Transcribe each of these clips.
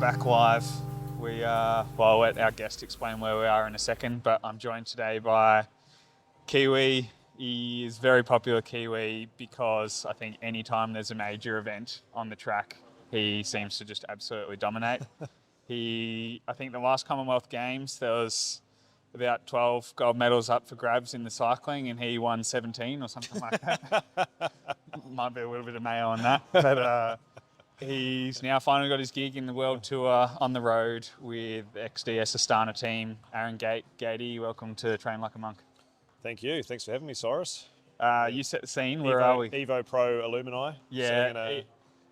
back live. I'll let our guest explain where we are in a second, but I'm joined today by Kiwi. He is very popular Kiwi because I think anytime there's a major event on the track, he seems to just absolutely dominate. I think the last Commonwealth Games, there was about 12 gold medals up for grabs in the cycling, and he won 17 or something like that. Might be a little bit of mayo on that, but he's now finally got his gig in the World Tour on the road with XDS Astana team. Aaron Gatey, welcome to Train Like a Monk. Thank you. Thanks for having me, Cyrus. You set the scene. Where are we? Evo Pro Alumni. Yeah.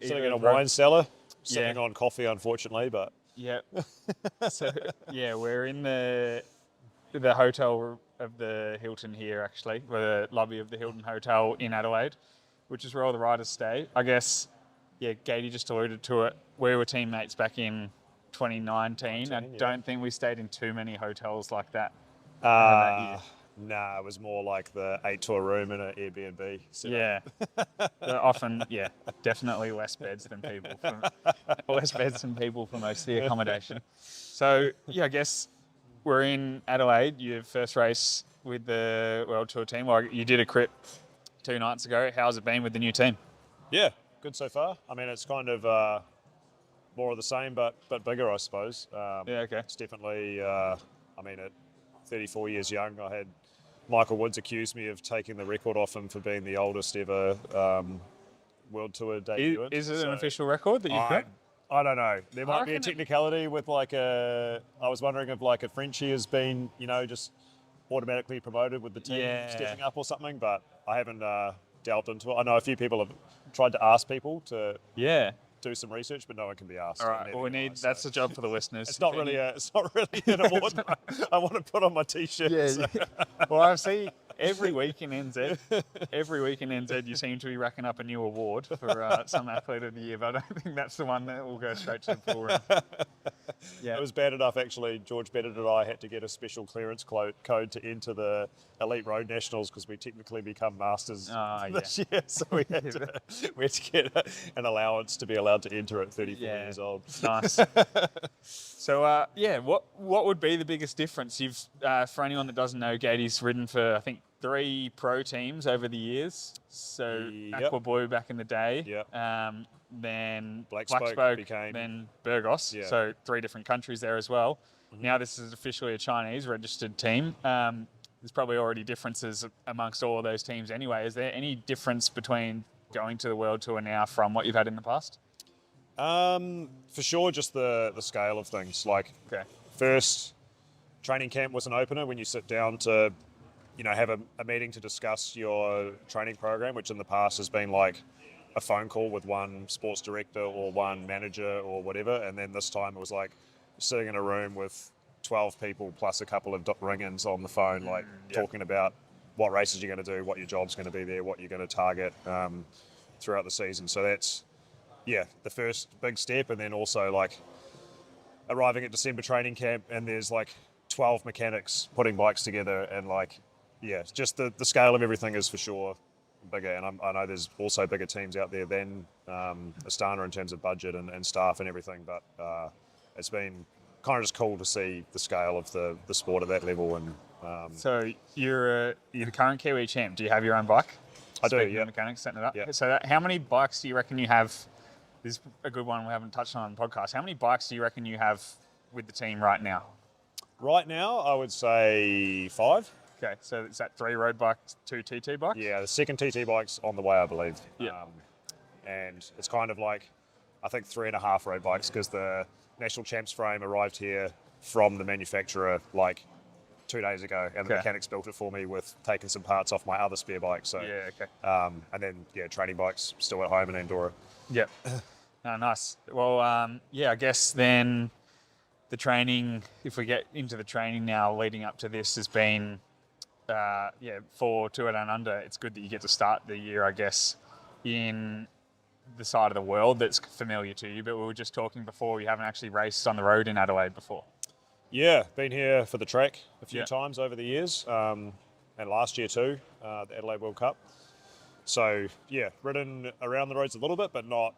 Sitting in a wine cellar. Sitting Yeah. on coffee, unfortunately, but... Yeah. So, yeah, we're in the hotel of the Hilton here, actually, the lobby of the Hilton Hotel in Adelaide, which is where all the riders stay. I guess, yeah, Gatey just alluded to it. We were teammates back in 2019. I don't think we stayed in too many hotels like that that year. Nah, it was more like the 8 to a room in an Airbnb. Yeah. They're often, yeah, definitely less beds than people for most of the accommodation. So, yeah, I guess we're in Adelaide. Your first race with the World Tour team. Well, you did a crit 2 nights ago. How's it been with the new team? Yeah, good so far. I mean, it's kind of more of the same, but bigger, I suppose. Yeah, okay. It's definitely, at 34 years young, I had Michael Woods accused me of taking the record off him for being the oldest ever World Tour debutant. Is it an official record that you've got? I don't know. There might be a reckon technicality with I was wondering if like a Frenchie has been, just automatically promoted with the team stepping up or something, but I haven't delved into it. I know a few people have tried to ask people to do some research, but no one can be asked. All right. Well, that's the job for the listeners. It's not really an award I want to put on my t-shirt. Yeah. Well, I see every week in NZ, you seem to be racking up a new award for some athlete of the year, but I don't think that's the one that will go straight to the full room. Yeah. It was bad enough, actually. George Bennett and I had to get a special clearance code to enter the Elite Road Nationals because we technically become masters this year. So we had to get an allowance to be allowed to enter at 34 years old. Nice. So, what would be the biggest difference? For anyone that doesn't know, Gatey's ridden for, I think, 3 pro teams over the years. So, Aqua Blue back in the day. Yep. Then Black Spoke became... then Burgos. Yeah. So 3 different countries there as well. Mm-hmm. Now this is officially a Chinese registered team. There's probably already differences amongst all of those teams anyway. Is there any difference between going to the World Tour now from what you've had in the past? For sure, just the scale of things. Like, first training camp was an opener when you sit down to, have a meeting to discuss your training program, which in the past has been like a phone call with one sports director or one manager or whatever. And then this time it was like sitting in a room with 12 people plus a couple of ring-ins on the phone, talking about what races you're going to do, what your job's going to be there, what you're going to target throughout the season. So that's, the first big step. And then also like arriving at December training camp and there's like 12 mechanics putting bikes together and just the scale of everything is for sure bigger. And I know there's also bigger teams out there than Astana in terms of budget and staff and everything, but it's been kind of just cool to see the scale of the sport at that level. And so you're the current Kiwi champ. Do you have your own bike? I do, yeah. Mechanics setting it up. Yeah. So how many bikes do you reckon you have? This is a good one we haven't touched on the podcast. How many bikes do you reckon you have with the team right now? Right now, I would say 5. Okay, so is that 3 road bikes, 2 TT bikes? Yeah, the second TT bike's on the way, I believe. Yeah. And it's kind of like, I think 3.5 road bikes because the National Champs frame arrived here from the manufacturer like 2 days ago, and the mechanics built it for me with taking some parts off my other spare bike. So and then training bikes still at home in Andorra. Yep. No, nice. Well, I guess then the training, if we get into the training now leading up to this, has been for Tour Down Under. It's good that you get to start the year, I guess, in the side of the world that's familiar to you, but we were just talking before, you haven't actually raced on the road in Adelaide before. Yeah, been here for the track a few times over the years, and last year too, the Adelaide World Cup. So ridden around the roads a little bit, but not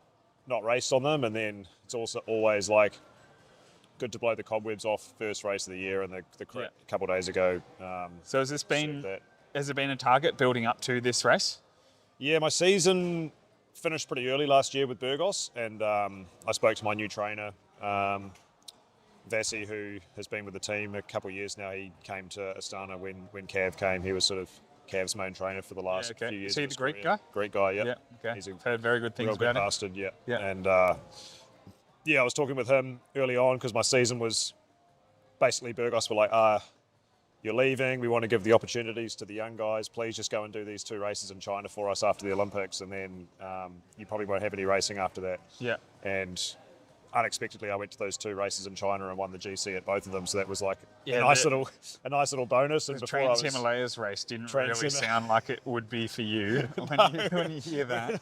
raced on them. And then it's also always like good to blow the cobwebs off first race of the year, and a couple of days ago. So has it been a target building up to this race? Yeah, my season finished pretty early last year with Burgos, and I spoke to my new trainer, Vasi, who has been with the team a couple of years now. He came to Astana when Cav came. He was sort of Cav's main trainer for the last few years. Is he the Greek guy? Greek guy, yeah. Yeah, okay. He's I've heard very good things real about good him. bastard, yeah. Yeah. And I was talking with him early on because my season was basically Burgos were like, you're leaving. We want to give the opportunities to the young guys. Please just go and do these 2 races in China for us after the Olympics, and then you probably won't have any racing after that. Yeah. And unexpectedly, I went to those 2 races in China and won the GC at both of them. So that was like a nice little bonus. And the before Trans-Himalayas race didn't really sound like it would be for you when you hear that.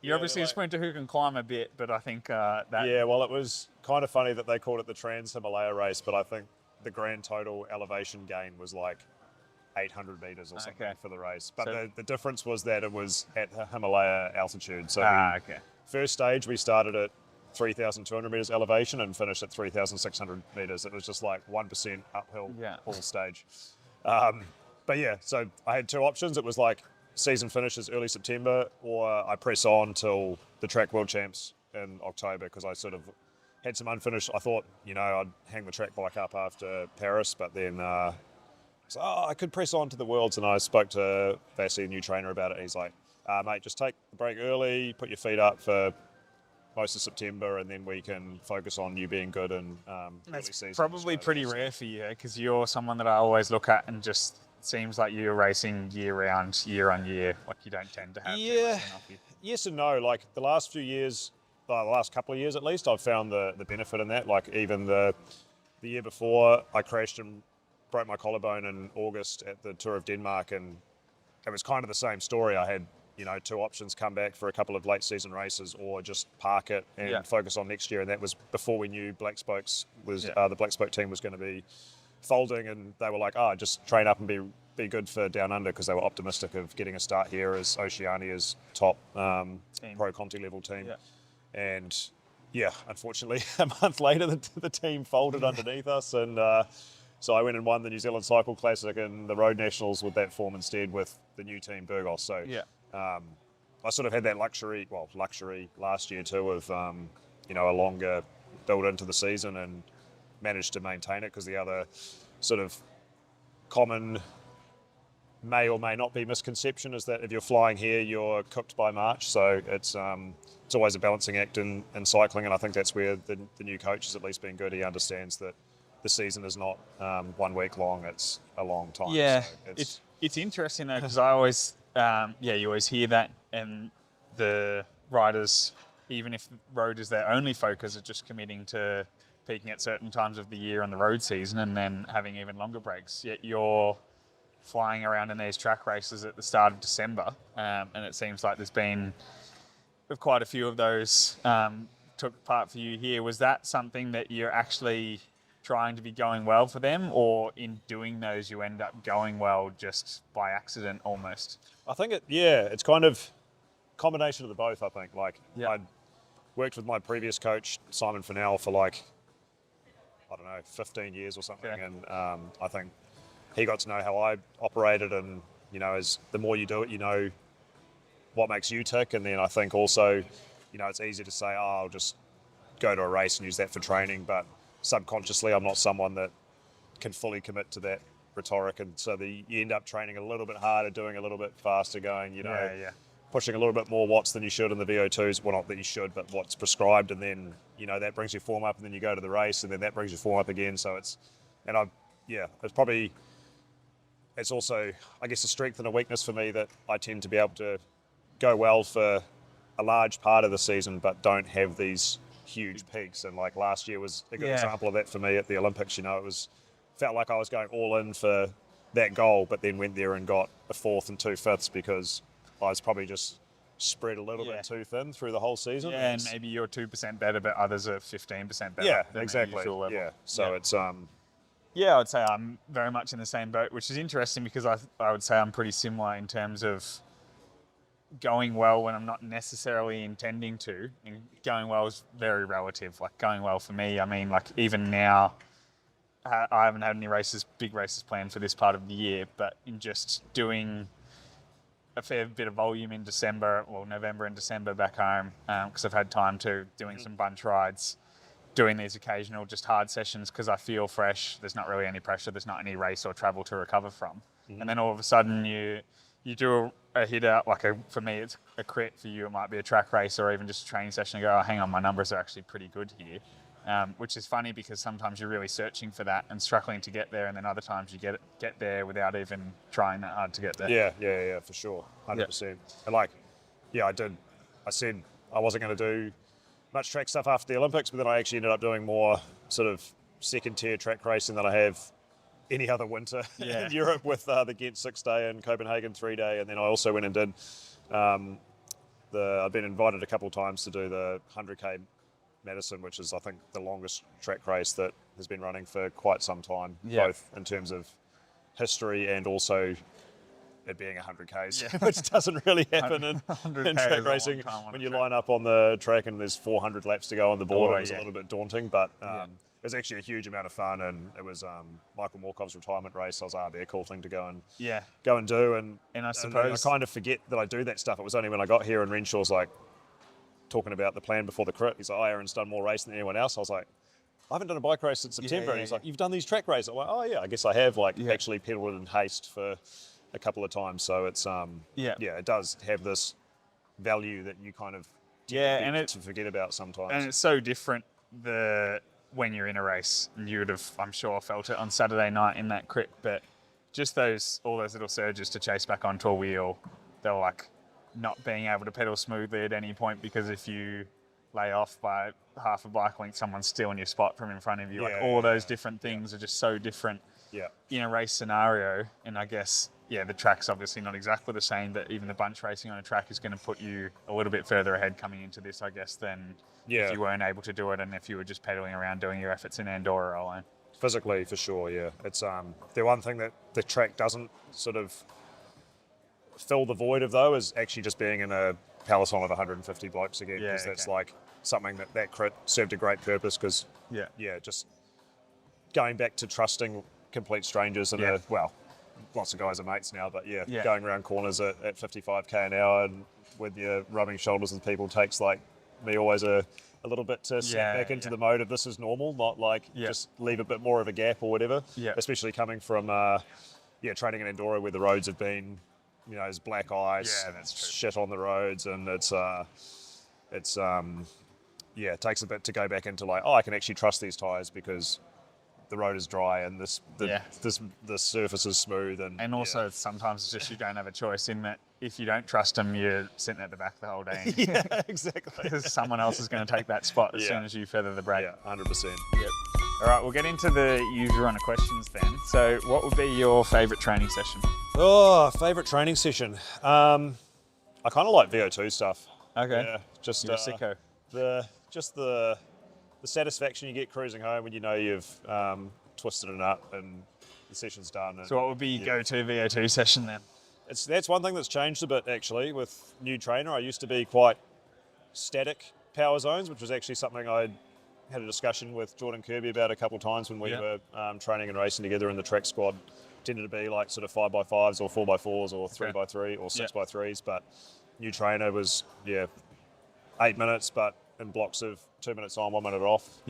You're obviously a sprinter who can climb a bit, but I think that... Yeah, well, it was kind of funny that they called it the Trans-Himalaya race, but I think the grand total elevation gain was like 800 meters or something for the race. But the difference was that it was at Himalaya altitude. So first stage, we started at 3,200 meters elevation and finished at 3,600 meters. It was just like 1% uphill all stage. But yeah, so I had 2 options. It was like season finishes early September, or I press on till the track world champs in October, because I sort of had some unfinished. I thought, I'd hang the track bike up after Paris, but then I could press on to the Worlds, and I spoke to Vasi, a new trainer, about it. And he's like, mate, just take the break early, put your feet up for most of September, and then we can focus on you being good in early season. It's probably pretty rare for you, because you're someone that I always look at and just seems like you're racing year round, year on year. Like, you don't tend to have... Yes and no. Like the last few years, the last couple of years at least, I've found the benefit in that. Like even the year before, I crashed and broke my collarbone in August at the Tour of Denmark, and it was kind of the same story. I had 2 options: come back for a couple of late season races, or just park it and focus on next year. And that was before we knew Black Spokes was the Black Spoke team was going to be folding, and they were like, just train up and be good for Down Under, because they were optimistic of getting a start here as Oceania's top pro Conti level team. And unfortunately, a month later, the team folded underneath us, and so I went and won the New Zealand Cycle Classic and the Road Nationals with that form instead, with the new team Burgos. So I sort of had that luxury last year too, of a longer build into the season, and managed to maintain it, because the other sort of common may or may not be misconception is that if you're flying here, you're cooked by March. So it's always a balancing act in cycling, and I think that's where the new coach has at least been good. He understands that the season is not 1 week long; it's a long time. Yeah, so it's interesting though, because I always you always hear that, and the riders, even if road is their only focus, are just committing to peaking at certain times of the year on the road season, and then having even longer breaks. Yet you're flying around in these track races at the start of December, and it seems like there's been quite a few of those took part for you here. Was that something that you're actually trying to be going well for them, or in doing those you end up going well just by accident almost? I think it's kind of combination of the both. I think I'd worked with my previous coach Simon Fennell for 15 years or something, and I think he got to know how I operated, and as the more you do it, what makes you tick. And then I think also, it's easy to say, I'll just go to a race and use that for training, but subconsciously I'm not someone that can fully commit to that rhetoric, and so you end up training a little bit harder, doing a little bit faster, going pushing a little bit more watts than you should in the VO2s. Well, not that you should, but what's prescribed, and then that brings your form up, and then you go to the race, and then that brings your form up again. So it's also, I guess, a strength and a weakness for me, that I tend to be able to go well for a large part of the season, but don't have these huge peaks. And last year was a good example of that for me at the Olympics. It felt like I was going all in for that goal, but then went there and got a 4th and 2 5ths, because I was probably just spread a little bit too thin through the whole season. Yeah, and maybe you're 2% better, but others are 15% better. Yeah, than exactly. The usual level. Yeah, so it's Yeah, I'd say I'm very much in the same boat, which is interesting, because I would say I'm pretty similar in terms of going well when I'm not necessarily intending to. And going well is very relative. Like going well for me, I mean, like even now, I haven't had any big races planned for this part of the year, but in just doing a fair bit of volume in November and December back home, because I've had time to doing some bunch rides, doing these occasional just hard sessions because I feel fresh. There's not really any pressure. There's not any race or travel to recover from. And then all of a sudden you do a hit out, for me it's a crit, for you it might be a track race or even just a training session, and go, oh, hang on, my numbers are actually pretty good here. Which is funny because sometimes you're really searching for that and struggling to get there, and then other times you get there without even trying that hard to get there. Yeah, for sure, 100%. And I said I wasn't going to do much track stuff after the Olympics, but then I actually ended up doing more sort of second tier track racing than I have any other winter in Europe, with the Ghent 6-day and Copenhagen 3-day, and then I also went and did I've been invited a couple of times to do the 100k Madison, which is I think the longest track race that has been running for quite some time, both in terms of history and also it being 100k's, which doesn't really happen in track racing. When you line up on the track and there's 400 laps to go on the board, it's a little bit daunting, but it was actually a huge amount of fun, and it was Michael Morkov's retirement race. So I was like, it'd be a cool thing to go and do. And I suppose I kind of forget that I do that stuff. It was only when I got here and Renshaw's like talking about the plan before the crit. He's like, oh, Aaron's done more racing than anyone else. I was like, I haven't done a bike race since September. And he's like, you've done these track races. I'm like, oh yeah, I guess I have actually pedalled in haste for a couple of times. So it's it does have this value that you kind of to forget about sometimes. And it's so different when you're in a race. You would have, I'm sure, felt it on Saturday night in that crit, but just all those little surges to chase back onto a wheel, they're like not being able to pedal smoothly at any point, because if you lay off by half a bike length, someone's stealing your spot from in front of you. All those different things are just so different in a race scenario. And I guess, the track's obviously not exactly the same, but even the bunch racing on a track is going to put you a little bit further ahead coming into this, I guess, than if you weren't able to do it and if you were just pedaling around doing your efforts in Andorra alone. Physically, for sure, It's the one thing that the track doesn't sort of fill the void of, though, is actually just being in a peloton of 150 blokes again, because that's like something that crit served a great purpose, because just going back to trusting complete strangers and lots of guys are mates now, but going around corners at 55k an hour and with your rubbing shoulders with people takes like me always a little bit to snap back into the mode of this is normal, not like just leave a bit more of a gap or whatever, especially coming from training in Andorra where the roads have been, there's black ice, shit on the roads, and it takes a bit to go back into like, I can actually trust these tyres because the road is dry and the surface is smooth, and also sometimes it's just you don't have a choice, in that if you don't trust them, you're sitting at the back the whole day. Exactly. Because someone else is going to take that spot as soon as you feather the brake. 100%. Yep. All right, we'll get into the usual run of questions then. So, what would be your favourite training session? Oh, favourite training session. I kind of like VO2 stuff. Okay. Yeah, just you're a sicko. The satisfaction you get cruising home when you've twisted it up and the session's done. So what would be your go-to VO2 session then? That's one thing that's changed a bit actually with new trainer. I used to be quite static power zones, which was actually something I had a discussion with Jordan Kirby about a couple of times when we were training and racing together in the track squad. Tended to be like sort of 5x5s or 4x4s or 3x3 or 6x3s, but new trainer was 8 minutes, but in blocks of 2 minutes on, 1 minute off,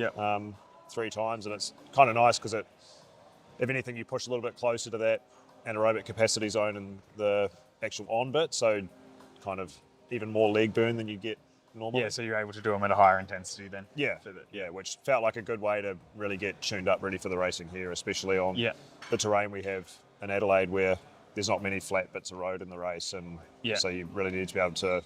3 times, and it's kind of nice because if anything, you push a little bit closer to that anaerobic capacity zone and the actual on bit, so kind of even more leg burn than you get normally. Yeah, so you're able to do them at a higher intensity then. Which felt like a good way to really get tuned up ready for the racing here, especially on the terrain we have in Adelaide, where there's not many flat bits of road in the race, and so you really need to be able to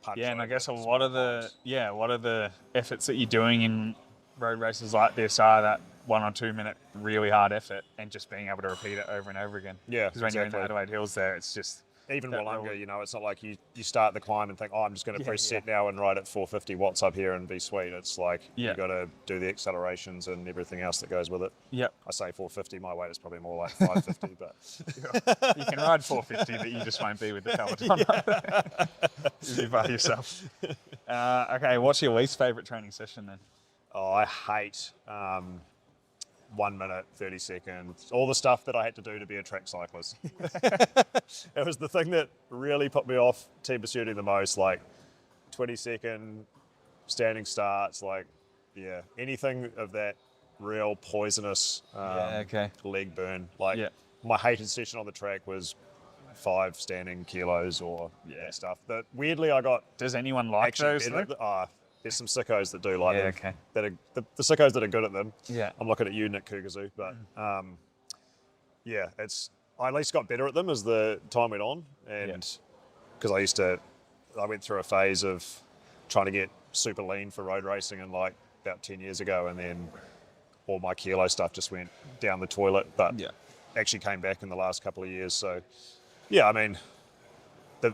punch. And I guess a lot of the efforts that you're doing in road races like this are that 1 or 2 minute really hard effort and just being able to repeat it over and over again. Yeah, because when you're in the Adelaide Hills there, it's just even that while level. longer, it's not like you start the climb and think, oh, I'm just going to press set now and ride at 450 watts up here and be sweet. It's like you got to do the accelerations and everything else that goes with it. Yep. I say 450, my weight is probably more like 550, but you can ride 450, but you just won't be with the peloton. You'll be by yourself. Okay, what's your least favourite training session then? oh, I hate 1 minute, 30 seconds, all the stuff that I had to do to be a track cyclist. It was the thing that really put me off team pursuing the most, like 20-second standing starts, anything of that real poisonous leg burn. My hated session on the track was 5 standing kilos or that stuff. But weirdly, I got... Does anyone like those? There's some sickos that do like them. Okay. That are the sickos that are good at them. Yeah. I'm looking at you, Nick Kugazoo, but I at least got better at them as the time went on, and because I went through a phase of trying to get super lean for road racing, and like about 10 years ago, and then all my kilo stuff just went down the toilet, but actually came back in the last couple of years. So I mean, the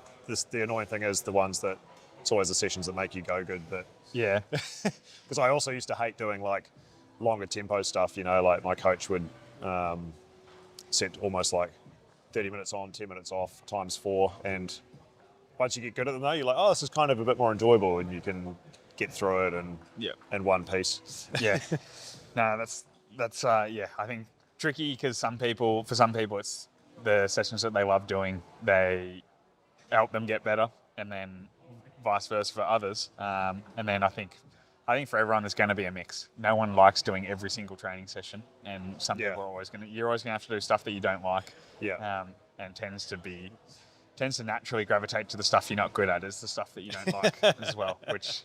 annoying thing is the ones that it's always the sessions that make you go good, but because I also used to hate doing like longer tempo stuff, like my coach would set almost like 30 minutes on, 10 minutes off, times 4, and once you get good at them though, you're like, oh, this is kind of a bit more enjoyable, and you can get through it in one piece. No, that's I think tricky, because for some people it's the sessions that they love doing, they help them get better, and then vice versa for others. And then I think for everyone there's going to be a mix. No one likes doing every single training session, and some people are you're always going to have to do stuff that you don't like. And tends to naturally gravitate to the stuff you're not good at as the stuff that you don't like as well, which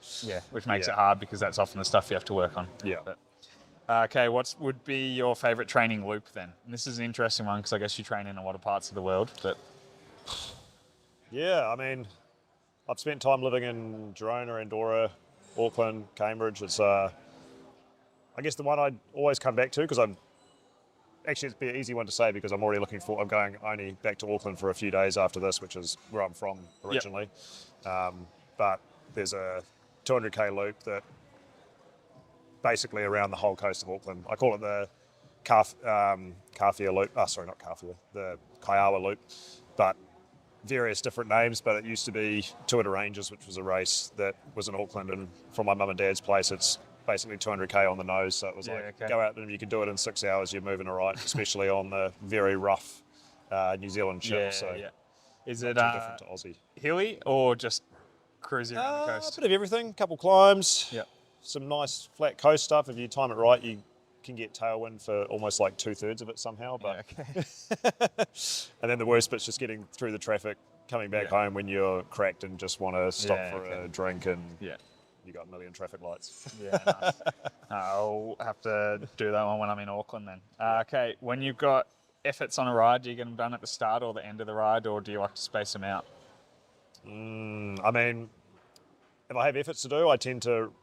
makes it hard, because that's often the stuff you have to work on. Okay, what would be your favourite training loop then? And this is an interesting one, because I guess you train in a lot of parts of the world. But I mean, I've spent time living in Girona, Andorra, Auckland, Cambridge. It's I guess the one I'd always come back to, because it's be an easy one to say, because I'm already I'm going only back to Auckland for a few days after this, which is where I'm from originally. But there's a 200k loop that basically around the whole coast of Auckland. I call it the Kawhia loop. Sorry, not Kawhia, the Kaiawa loop. But various different names, but it used to be Tour de Rangers, which was a race that was in Auckland, and from my mum and dad's place, it's basically 200k on the nose. So it was go out and you can do it in 6 hours. You're moving all right, especially on the very rough New Zealand ship. Is it different to Aussie? Hilly or just cruising around the coast? A bit of everything. A couple climbs. Some nice flat coast stuff. If you time it right, you can get tailwind for almost like 2/3 of it somehow. But and then the worst bit's just getting through the traffic, coming back home when you're cracked and just want to stop for a drink, and you got a million traffic lights. Nice. I'll have to do that one when I'm in Auckland then. Okay, when you've got efforts on a ride, do you get them done at the start or the end of the ride, or do you like to space them out? I mean, if I have efforts to do, I tend to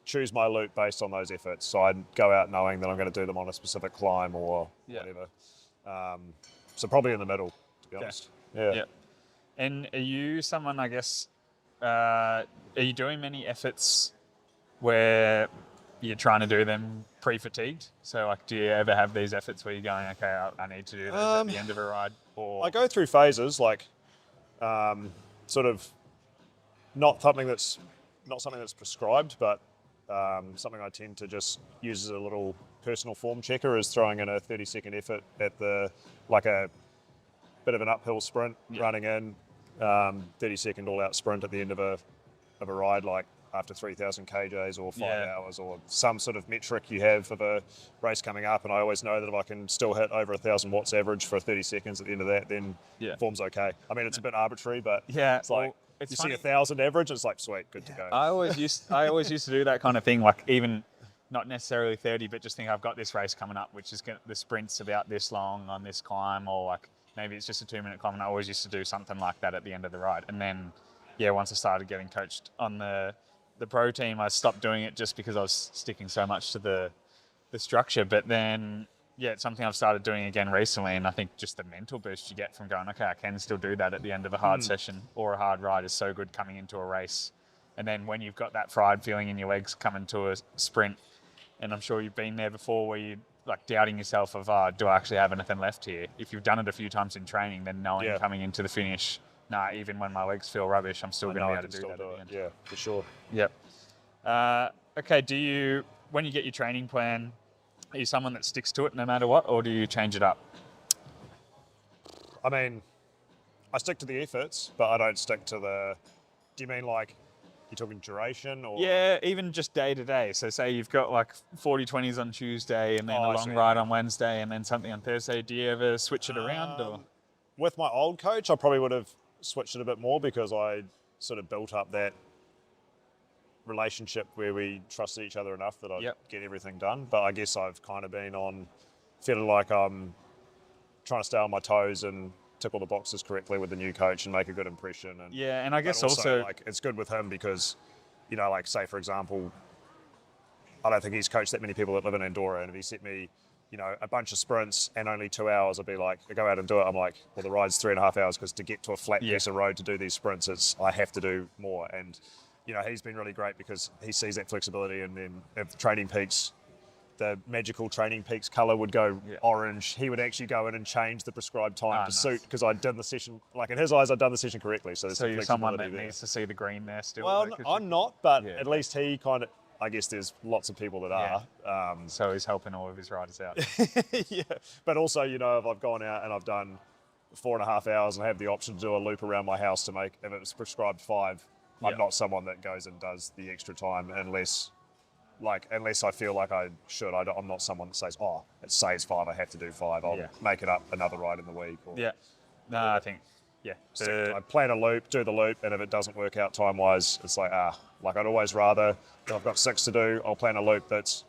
choose my loop based on those efforts. So I'd go out knowing that I'm going to do them on a specific climb or whatever. So probably in the middle, to be honest. And are you someone, I guess, are you doing many efforts where you're trying to do them pre-fatigued? So like, do you ever have these efforts where you're going, okay, I need to do those at the end of a ride? Or I go through phases, like sort of not something that's prescribed, but something I tend to just use as a little personal form checker is throwing in a 30-second effort at a bit of an uphill sprint, running in 30-second all-out sprint at the end of a ride, like after 3,000 kjs or 5 hours, or some sort of metric you have of a race coming up. And I always know that if I can still hit over 1,000 watts average for 30 seconds at the end of that, then form's okay. I mean, it's a bit arbitrary, but it's like, you see 1,000 average, it's like, sweet, good to go. I always used to do that kind of thing, like even not necessarily 30, but just think I've got this race coming up, which is the sprint's about this long on this climb, or like maybe it's just a 2-minute climb, and I always used to do something like that at the end of the ride. And then, once I started getting coached on the pro team, I stopped doing it just because I was sticking so much to the structure. But then yeah, it's something I've started doing again recently, and I think just the mental boost you get from going, okay, I can still do that at the end of a hard session or a hard ride is so good coming into a race. And then when you've got that fried feeling in your legs coming to a sprint, and I'm sure you've been there before where you're like doubting yourself of, do I actually have anything left here? If you've done it a few times in training, then knowing coming into the finish, even when my legs feel rubbish, I'm still going to be able to do that at the end. Yeah, for sure. Yep. Okay, when you get your training plan, are you someone that sticks to it no matter what, or do you change it up? I mean, I stick to the efforts, but I don't stick to the... Do you mean like, you're talking duration or... Yeah, even just day to day. So say you've got like 40-20s on Tuesday and then a long ride on Wednesday and then something on Thursday. Do you ever switch it around? Or? With my old coach, I probably would have switched it a bit more because I sort of built up that relationship where we trusted each other enough that I'd get everything done. But I guess I've kind of been feeling like I'm trying to stay on my toes and tick all the boxes correctly with the new coach and make a good impression. And and I guess also like it's good with him because, you know, like say for example, I don't think he's coached that many people that live in Andorra, and if he set me, you know, a bunch of sprints and only 2 hours, I'd be like, go out and do it. I'm like, well, the ride's 3.5 hours because to get to a flat piece of road to do these sprints, I have to do more. And you know, he's been really great because he sees that flexibility, and then if the training peaks, the magical training peaks colour would go orange, he would actually go in and change the prescribed time to suit, because I'd done the session, like in his eyes, I'd done the session correctly. So you're someone that needs to see the green there still. Well, I'm not, but at least he kind of, I guess there's lots of people that are. So he's helping all of his riders out. But also, you know, if I've gone out and I've done 4.5 hours and I have the option to do a loop around my house to make, if it was prescribed 5, I'm not someone that goes and does the extra time unless I feel like I should. I'm not someone that says, it says 5, I have to do 5. I'll make it up another ride in the week. Or, No, I think, I plan a loop, do the loop, and if it doesn't work out time-wise, it's like, I'd always rather, if I've got 6 to do, I'll plan a loop that's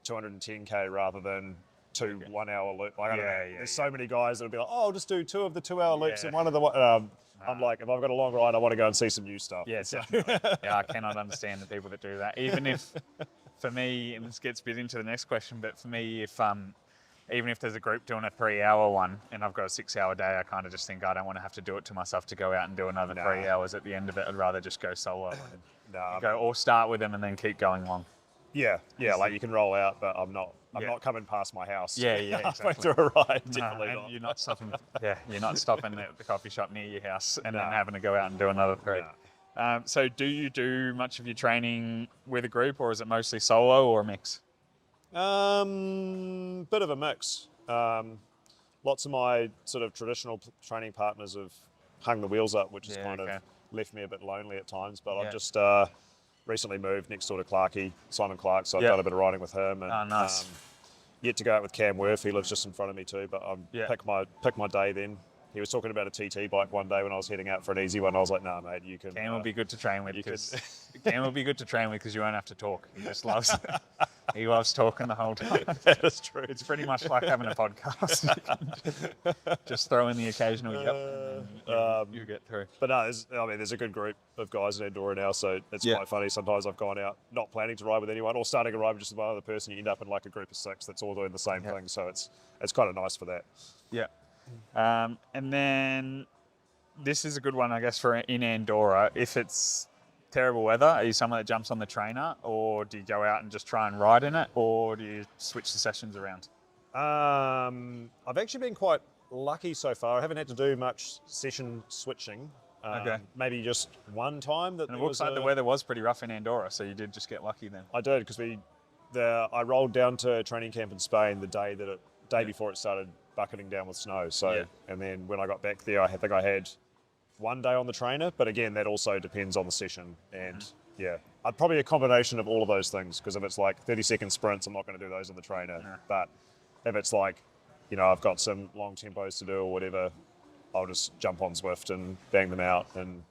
210K rather than 2 1-hour loop. Like, I don't know. There's so many guys that'll be like, I'll just do 2 of the 2-hour loops and one of the... I'm like, if I've got a long ride, I want to go and see some new stuff. Yeah, definitely. I cannot understand the people that do that. Even if, for me, and this gets a bit into the next question, but for me, if even if there's a group doing a 3-hour one and I've got a 6-hour day, I kind of just think I don't want to have to do it to myself to go out and do another 3 hours at the end of it. I'd rather just go solo and go, or start with them and then keep going long. Yeah, like you can roll out, but I'm not coming past my house. Exactly. Through a ride, definitely not. You're not stopping. You're not stopping at the coffee shop near your house and then having to go out and do another 3. So, do you do much of your training with a group, or is it mostly solo or a mix? Bit of a mix. Lots of my sort of traditional training partners have hung the wheels up, which has kind of left me a bit lonely at times. But I've just recently moved next door to Simon Clark, so I've done a bit of riding with him. And, nice. Yet to go out with Cam Worth, he lives just in front of me too, but pick my day then. He was talking about a TT bike one day when I was heading out for an easy one. I was like, nah, mate, you can... Cam will be good to train with because Cam will be good to train with because you won't have to talk. He just loves he loves talking the whole time. That is true. It's pretty much like having a podcast. Just throw in the occasional and you get through. But no, there's a good group of guys in Andorra now, so it's quite funny. Sometimes I've gone out not planning to ride with anyone or starting a ride with just one other person. You end up in like a group of 6 that's all doing the same thing, so it's kind of nice for that. Yeah. And then this is a good one, I guess, for in Andorra. If it's terrible weather, are you someone that jumps on the trainer, or do you go out and just try and ride in it, or do you switch the sessions around? I've actually been quite lucky so far. I haven't had to do much session switching. Maybe just one time. And it looks like the weather was pretty rough in Andorra, so you did just get lucky then. I did, because I rolled down to training camp in Spain the day before it started bucketing down with snow. So, and then when I got back there, I think I had one day on the trainer, but again, that also depends on the session. And I'd probably a combination of all of those things, because if it's like 30-second sprints, I'm not going to do those on the trainer. But if it's like, you know, I've got some long tempos to do or whatever, I'll just jump on Zwift and bang them out. And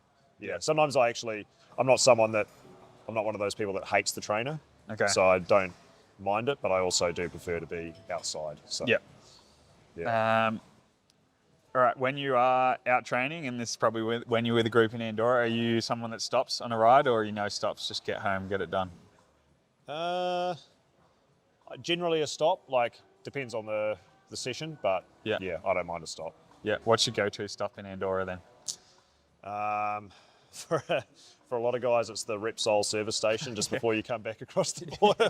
sometimes I'm not one of those people that hates the trainer. So I don't mind it, but I also do prefer to be outside. So all right, when you are out training, and this is probably when you're with a group in Andorra, are you someone that stops on a ride, or stops, just get home, get it done? Generally a stop, like depends on the session, but yeah, I don't mind a stop. Yeah. What's your go-to stop in Andorra then? For a lot of guys, it's the Repsol service station just before you come back across the border,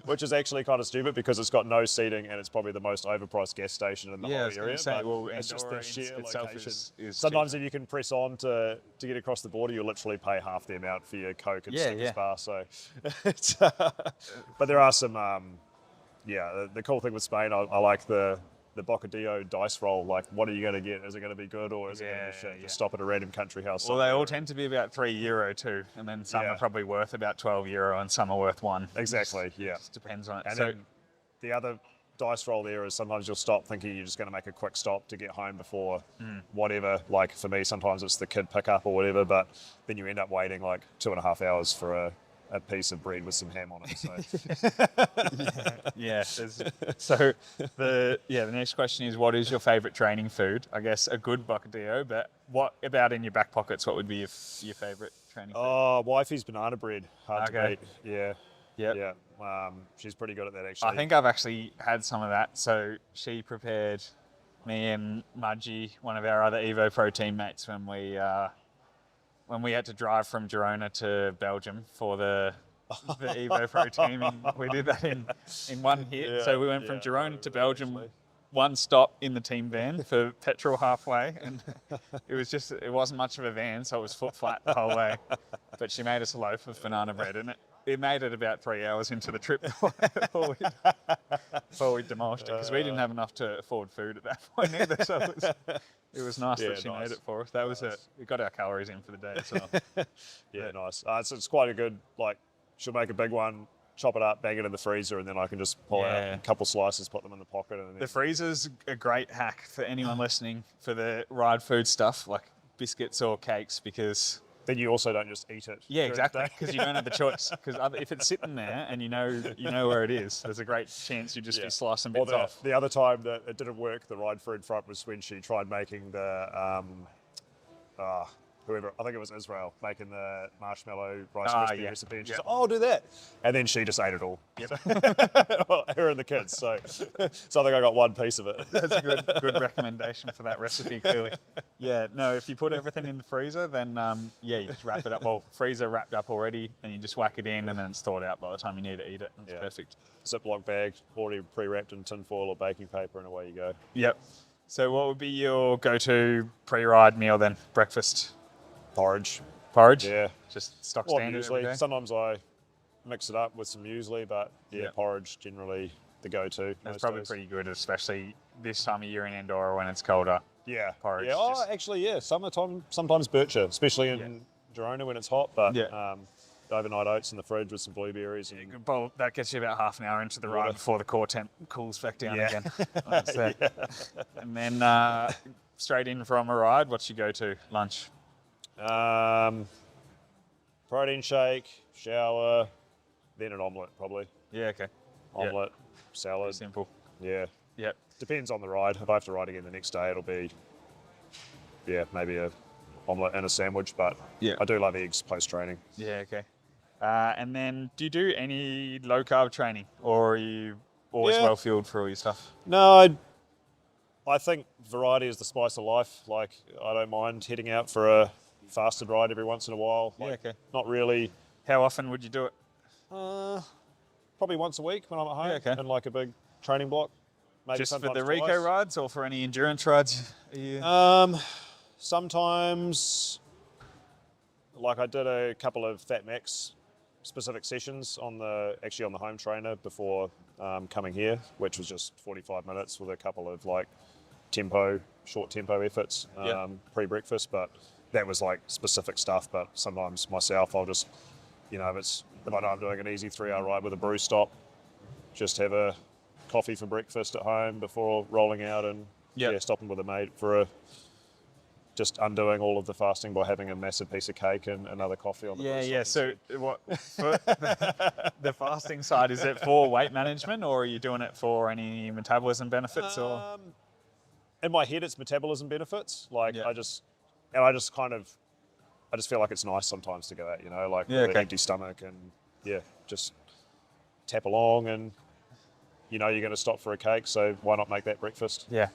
which is actually kind of stupid because it's got no seating and it's probably the most overpriced gas station in the whole area. Say, well, it's just the sheer location. Is Sometimes if you can press on to get across the border, you'll literally pay half the amount for your Coke and Snickers bar. So, but there are some, the cool thing with Spain, I like the Bocadillo dice roll. Like, what are you going to get? Is it going to be good or is it going to be shit? Just stop at a random country house. Well, they all tend to be about €3 too, and then some are probably worth about €12 and some are worth €1. Exactly, yeah. Just depends on it. And then the other dice roll there is sometimes you'll stop thinking you're just going to make a quick stop to get home before whatever. Like for me, sometimes it's the kid pickup or whatever, but then you end up waiting like 2.5 hours for a piece of bread with some ham on it. So. So the next question is, what is your favourite training food? I guess a good bocadillo, but what about in your back pockets? What would be your favourite training food? Oh, wifey's banana bread. Hard to beat. Yeah. Yep. Yeah. She's pretty good at that actually. I think I've actually had some of that. So she prepared me and Mudgy, one of our other Evo Pro teammates, when we had to drive from Girona to Belgium for the Evo Pro team. And we did that in one hit. Yeah, so we went from Girona to Belgium, one stop in the team van for petrol halfway. And it wasn't much of a van, so it was foot flat the whole way. But she made us a loaf of banana bread, and it made it about 3 hours into the trip before we demolished it, because we didn't have enough to afford food at that point either. So it was nice that she made it for us. That was we got our calories in for the day as well. Nice. So it's quite a good, like, she'll make a big one, chop it up, bang it in the freezer, and then I can just pull out a couple slices, put them in the pocket. And then... The freezer's a great hack for anyone listening for the ride food stuff, like biscuits or cakes, because... Then you also don't just eat it. Yeah, exactly, because you don't have the choice. Because if it's sitting there and you know where it is, there's a great chance you just be slicing bits off. The other time that it didn't work, the ride food front, was when she tried making the whoever, I think it was Israel, making the marshmallow rice crispy recipe. And she's like, I'll do that. And then she just ate it all. Yep. Well, her and the kids. So I think I got one piece of it. That's a good recommendation for that recipe, clearly. Yeah, no, if you put everything in the freezer, then you just wrap it up. Well, freezer wrapped up already, and you just whack it in, and then it's thawed out by the time you need to eat it. It's perfect. Ziploc bag, already pre-wrapped in tin foil or baking paper, and away you go. Yep. So what would be your go-to pre-ride meal then? Breakfast? Porridge. Porridge? Yeah. Just stock standard every day? Sometimes I mix it up with some muesli, but porridge generally the go-to. That's probably pretty good, especially this time of year in Andorra when it's colder. Yeah. Porridge. Yeah. Actually, summertime, sometimes bircher, especially in Girona when it's hot, but overnight oats in the fridge with some blueberries. And well, that gets you about half an hour into the ride before the core temp cools back down again. And then straight in from a ride, what's your go-to lunch? Protein shake, shower, then an omelette probably. Yeah, okay. Omelette, salad. Simple. Yeah. Yep. Depends on the ride. If I have to ride again the next day, it'll be, maybe a omelette and a sandwich, but I do love eggs post-training. Yeah, okay. And then do you do any low-carb training, or are you always well-fueled for all your stuff? No, I think variety is the spice of life. Like, I don't mind heading out for a fasted ride every once in a while. Like, not really. How often would you do it? Probably once a week when I'm at home. Yeah, okay. In like a big training block. Maybe just for the twice. Rico rides or for any endurance rides? Sometimes, like I did a couple of Fat Max specific sessions on the home trainer before coming here, which was just 45 minutes with a couple of like short tempo efforts pre-breakfast, but that was like specific stuff. But sometimes myself, I'll just, if I know I'm doing an easy 3-hour ride with a brew stop, just have a coffee for breakfast at home before rolling out and stopping with a mate for just undoing all of the fasting by having a massive piece of cake and another coffee on the So what for the fasting side, is it for weight management, or are you doing it for any metabolism benefits? Or in my head, it's metabolism benefits. Like I just feel like it's nice sometimes to go out, with an empty stomach and just tap along and you know you're going to stop for a cake, so why not make that breakfast? Yeah.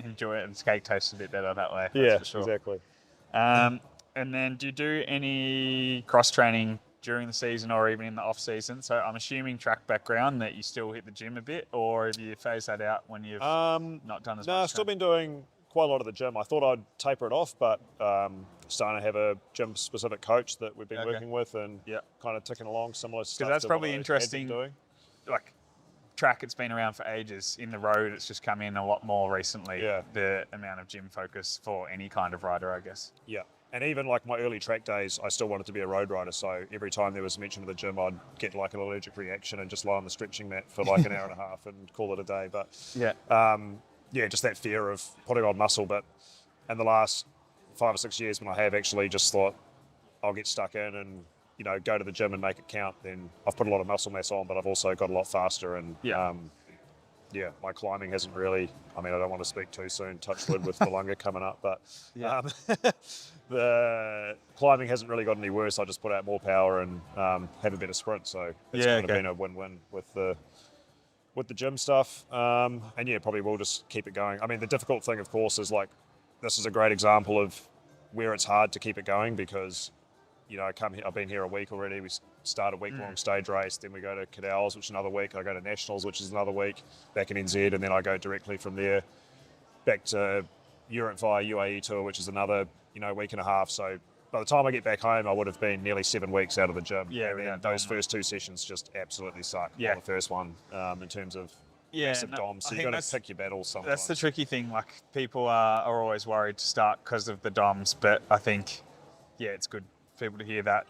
Enjoy it, and cake tastes a bit better that way. That's Yeah, for sure. exactly. And then do you do any cross training during the season or even in the off season? So I'm assuming track background that you still hit the gym a bit, or have you phased that out when you've not done as much? No, I've still been doing quite a lot of the gym. I thought I'd taper it off, but starting to have a gym specific coach that we've been working with, and kind of ticking along similar stuff. Because that's to probably what I had interesting. been doing. Like track, it's been around for ages. In the road, it's just come in a lot more recently. Yeah. The amount of gym focus for any kind of rider, I guess. Yeah. And even like my early track days, I still wanted to be a road rider. So every time there was mention of the gym, I'd get like an allergic reaction and just lie on the stretching mat for like an hour and a half and call it a day. But just that fear of putting on muscle. But in the last 5 or 6 years, when I have actually just thought I'll get stuck in and, you know, go to the gym and make it count, then I've put a lot of muscle mass on, but I've also got a lot faster. And my climbing hasn't really, I mean, I don't want to speak too soon, touch wood with Malunga coming up, but the climbing hasn't really got any worse. I just put out more power and have a better sprint. So it's kind of been a win-win with the gym stuff. And probably we'll just keep it going. I mean, the difficult thing, of course, is like, this is a great example of where it's hard to keep it going because, you know, I've been here a week already. We start a week-long stage race, then we go to Cadels, which is another week. I go to Nationals, which is another week, back in NZ, and then I go directly from there back to Europe via UAE Tour, which is another, you know, week and a half. So by the time I get back home, I would have been nearly 7 weeks out of the gym. Yeah, and then those first 2 sessions just absolutely suck. Yeah. The first one, in terms of massive DOMs, so I you've got think to pick your battles sometimes. That's the tricky thing. Like, people are always worried to start because of the DOMs, but I think, it's good for people to hear that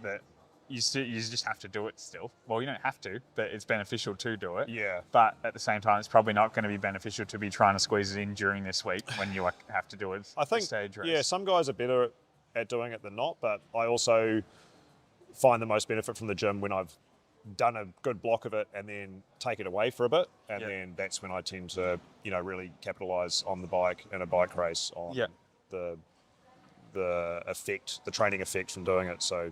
you just have to do it still. Well, you don't have to, but it's beneficial to do it. Yeah. But at the same time, it's probably not going to be beneficial to be trying to squeeze it in during this week when you have to do it. I think, stage race. yeah, some guys are better at doing it than not, but I also find the most benefit from the gym when I've done a good block of it and then take it away for a bit, and then that's when I tend to, you know, really capitalise on the bike in a bike race on the effect, the training effect from doing it. So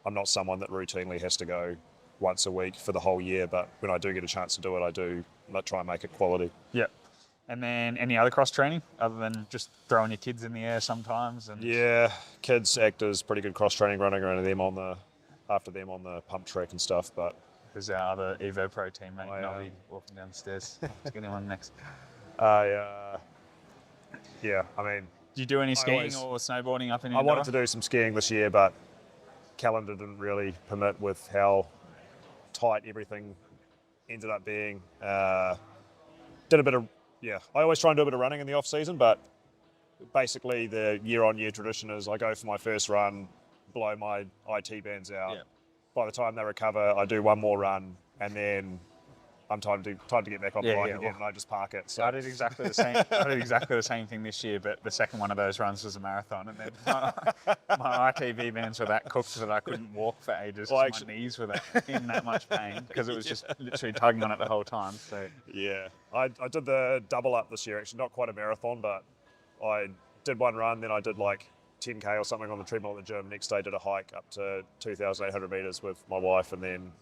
I'm not someone that routinely has to go once a week for the whole year, but when I do get a chance to do it, I do try and make it quality. Yeah. And then any other cross training other than just throwing your kids in the air sometimes? And Kids act as pretty good cross training, running around them on the pump track and stuff. But who's our other Evo Pro teammate? Not be walking down the stairs. Let's get him on next. I mean, do you do any skiing or snowboarding up in I wanted to do some skiing this year, but calendar didn't really permit with how tight everything ended up being. Did a bit of, I always try and do a bit of running in the off season, but basically the year-on-year tradition is I go for my first run, blow my IT bands out. By the time they recover, I do one more run, and then I'm time to get back on the bike again, and I just park it. So I did exactly the same. I did exactly the same thing this year, but the second one of those runs was a marathon, and then my ITV bands were that cooked that I couldn't walk for ages. My knees were in that much pain because it was just literally tugging on it the whole time. So I did the double up this year. Actually, not quite a marathon, but I did one run, then I did like 10K or something on the treadmill at the gym. Next day, did a hike up to 2,800 meters with my wife, and then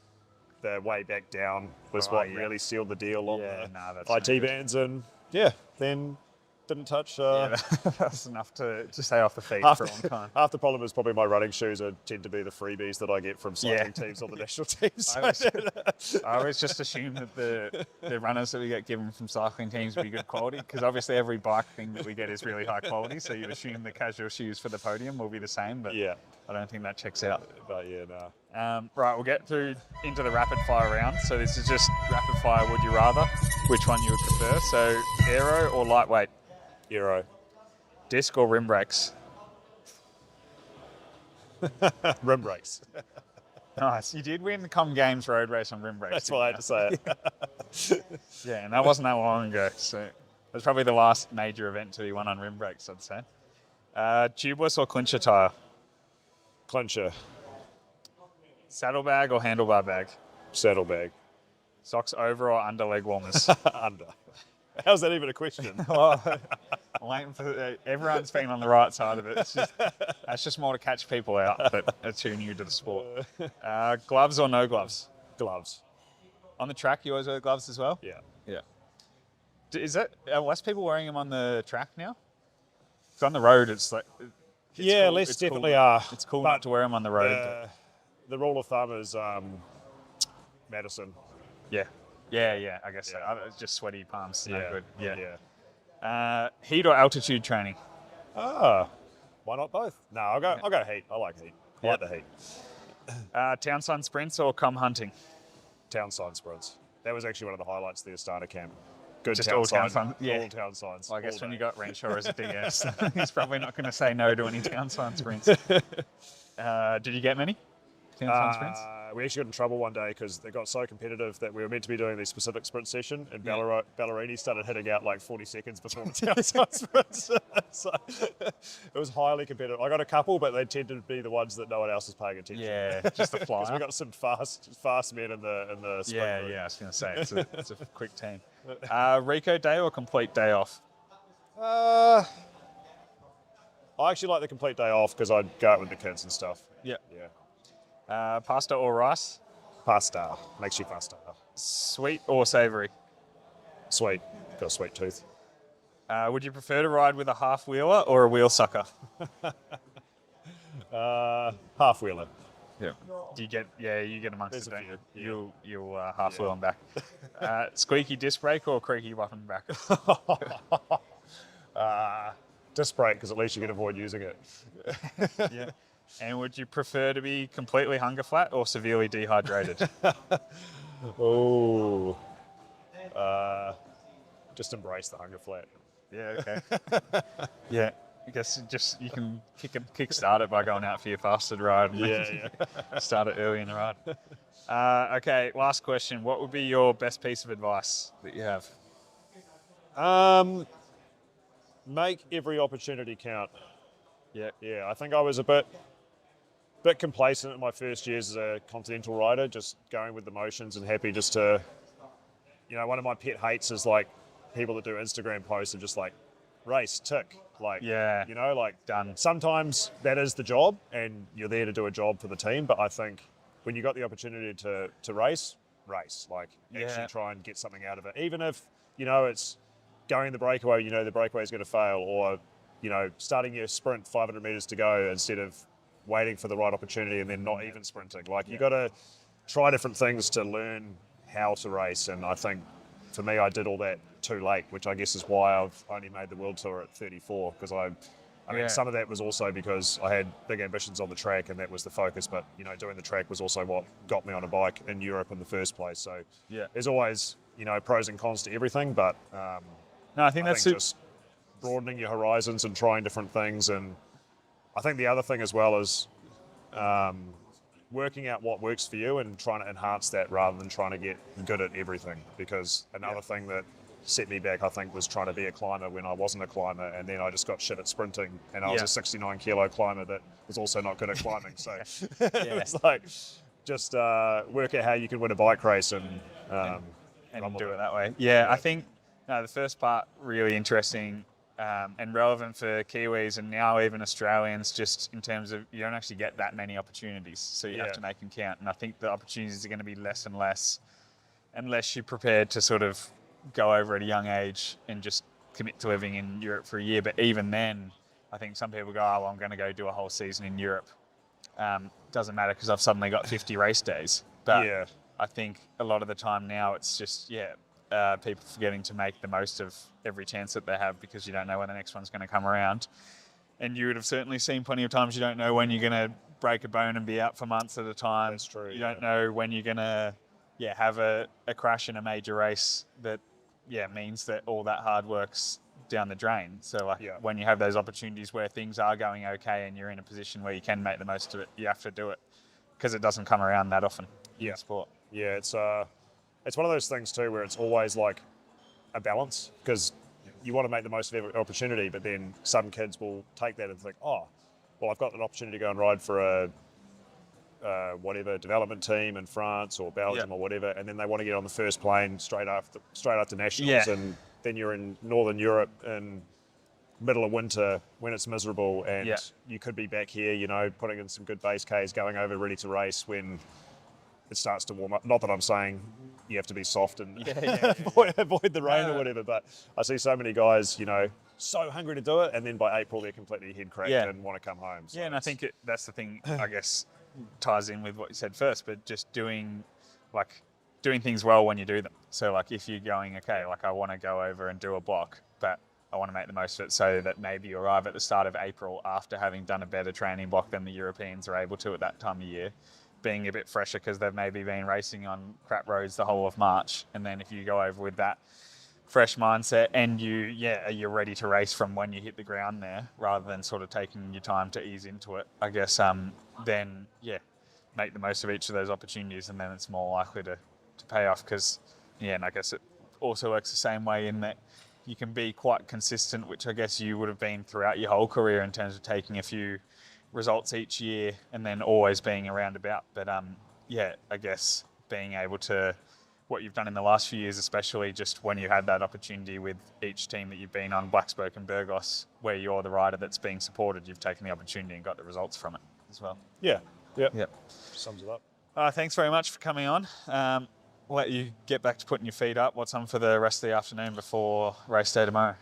the way back down was really sealed the deal on the IT bands, and then didn't touch. That's enough to stay off the feet for a long time. Half the problem is probably my running shoes tend to be the freebies that I get from cycling teams or the national teams. I always just assume that the runners that we get given from cycling teams will be good quality, because obviously every bike thing that we get is really high quality, so you'd assume the casual shoes for the podium will be the same, but I don't think that checks out. But right, we'll get into the rapid fire round. So this is just rapid fire would you rather, which one you would prefer. So aero or lightweight? Aero. Disc or rim brakes? Rim brakes. Nice. You did win the Com Games road race on rim brakes. That's why I had to say it. Yeah, and that wasn't that long ago. So it was probably the last major event to be won on rim brakes, I'd say. Tubeless or clincher tyre? Clincher. Saddlebag or handlebar bag? Saddlebag. Socks over or under leg warmers? Under. How's that even a question? Well, I'm waiting for everyone's been on the right side of it. That's just more to catch people out, but it's too new to the sport. Gloves or no gloves? Gloves. On the track, you always wear gloves as well? Yeah. Yeah. Is that, are less people wearing them on the track now? 'Cause on the road, it's like... It's Yeah, cool. less It's definitely cool. are. It's cool but not to wear them on the road. The rule of thumb is Madison. Yeah. Yeah, I guess Yeah. so. It's just sweaty palms. Yeah. No good. Yeah. Heat or altitude training? Why not both? No, I'll go heat. I like heat. I Yep. like the heat. Town sun sprints or come hunting? Town sign sprints. That was actually one of the highlights of the Astana camp. Good Just town all town sign. sign- yeah. All town signs. Well, I guess all when day. you got Renshaw as a DS, he's probably not going to say no to any town sun sprints. Did you get many town sun sprints? We actually got in trouble one day because they got so competitive that we were meant to be doing the specific sprint session, and Ballerini started hitting out like 40 seconds before the town sign sprints. So it was highly competitive. I got a couple, but they tended to be the ones that no one else was paying attention. Yeah, just the Because we flyer. got some fast men in the sprint Yeah, group. I was going to say it's a quick team. Rico day or complete day off? I actually like the complete day off because I'd go out with the kids and stuff. Yeah. Yeah. Pasta or rice? Pasta. Makes you faster. Sweet or savoury? Sweet. Got a sweet tooth. Would you prefer to ride with a half wheeler or a wheel sucker? Half wheeler. Yeah. You get amongst There's it, a don't you? few, yeah. You'll half wheel them back. Squeaky disc brake or creaky button back? Disc brake because at least you can avoid using it. Yeah. And would you prefer to be completely hunger flat or severely dehydrated? Oh. Just embrace the hunger flat. Yeah, okay. Yeah, I guess you can kick-start it by going out for your fasted ride. And Yeah. start it early in the ride. Okay, last question. What would be your best piece of advice that you have? Make every opportunity count. Yeah. Yeah, I think I was a bit complacent in my first years as a continental rider, just going with the motions and happy just to, one of my pet hates is like people that do Instagram posts and just like race, tick, like, Yeah. Done. Sometimes that is the job and you're there to do a job for the team, but I think when you got the opportunity to race, like Yeah. actually try and get something out of it. Even if, it's going the breakaway, the breakaway is going to fail, or, starting your sprint 500 meters to go instead of waiting for the right opportunity and then not even sprinting. Like you got to try different things to learn how to race. And I think for me, I did all that too late, which I guess is why I've only made the World Tour at 34, because I mean, some of that was also because I had big ambitions on the track and that was the focus, but, doing the track was also what got me on a bike in Europe in the first place. So there's always, pros and cons to everything, but No, I think that's just broadening your horizons and trying different things. And I think the other thing as well is working out what works for you and trying to enhance that rather than trying to get good at everything. Because another thing that set me back, I think, was trying to be a climber when I wasn't a climber, and then I just got shit at sprinting, and I was a 69 kilo climber that was also not good at climbing. So it's like just work out how you can win a bike race and do it that way. Yeah, I think the first part really interesting and relevant for Kiwis and now even Australians, just in terms of you don't actually get that many opportunities, so you have to make them count. And I think the opportunities are going to be less and less unless you're prepared to sort of go over at a young age and just commit to living in Europe for a year. But even then, I think some people go, oh, well, I'm going to go do a whole season in Europe. Doesn't matter because I've suddenly got 50 race days. But I think a lot of the time now it's just, people forgetting to make the most of every chance that they have because you don't know when the next one's going to come around. And you would have certainly seen plenty of times you don't know when you're going to break a bone and be out for months at a time. That's true. You don't know when you're going to have a crash in a major race that means that all that hard work's down the drain. So when you have those opportunities where things are going okay and you're in a position where you can make the most of it, you have to do it because it doesn't come around that often in sport. Yeah, it's one of those things too where it's always like a balance because you want to make the most of every opportunity, but then some kids will take that and think, oh, well, I've got an opportunity to go and ride for a whatever development team in France or Belgium or whatever, and then they want to get on the first plane straight after nationals, and then you're in Northern Europe in middle of winter when it's miserable, and you could be back here, putting in some good base Ks, going over ready to race when it starts to warm up. Not that I'm saying you have to be soft and Yeah. avoid the rain No. or whatever, but I see so many guys, so hungry to do it, and then by April they're completely head cracked Yeah. and want to come home. So Yeah, and I think that's the thing, I guess, ties in with what you said first, but just doing things well when you do them. So like if you're going, okay, like I want to go over and do a block, but I want to make the most of it so that maybe you arrive at the start of April after having done a better training block than the Europeans are able to at that time of year, being a bit fresher because they've maybe been racing on crap roads the whole of March. And then if you go over with that fresh mindset and you're ready to race from when you hit the ground there, rather than sort of taking your time to ease into it, I guess, then make the most of each of those opportunities, and then it's more likely to pay off because, and I guess it also works the same way in that you can be quite consistent, which I guess you would have been throughout your whole career in terms of taking a few results each year and then always being around about. But I guess being able to, what you've done in the last few years, especially just when you had that opportunity with each team that you've been on, Blackspoke and Burgos, where you're the rider that's being supported, you've taken the opportunity and got the results from it as well. Yeah. Yep. Sums it up. Thanks very much for coming on. Let you get back to putting your feet up. What's on for the rest of the afternoon before race day tomorrow?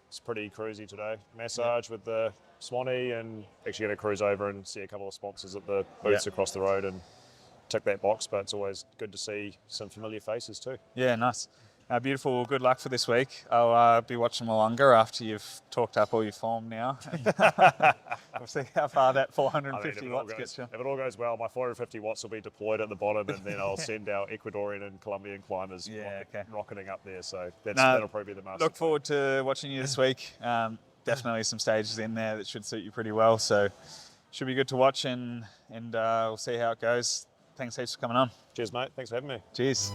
It's pretty cruisy today. Massage with the Swanee, and actually going to cruise over and see a couple of sponsors at the booths across the road and tick that box, but it's always good to see some familiar faces too. Yeah, nice. Beautiful. Well, good luck for this week. I'll be watching longer after you've talked up all your form now. We'll see how far that 450 watts gets you. If it all goes well, my 450 watts will be deployed at the bottom, and then I'll send our Ecuadorian and Colombian climbers rocketing up there. So that'll probably be the master. Look forward to watching you this week. Definitely some stages in there that should suit you pretty well. So should be good to watch, and we'll see how it goes. Thanks heaps for coming on. Cheers, mate. Thanks for having me. Cheers.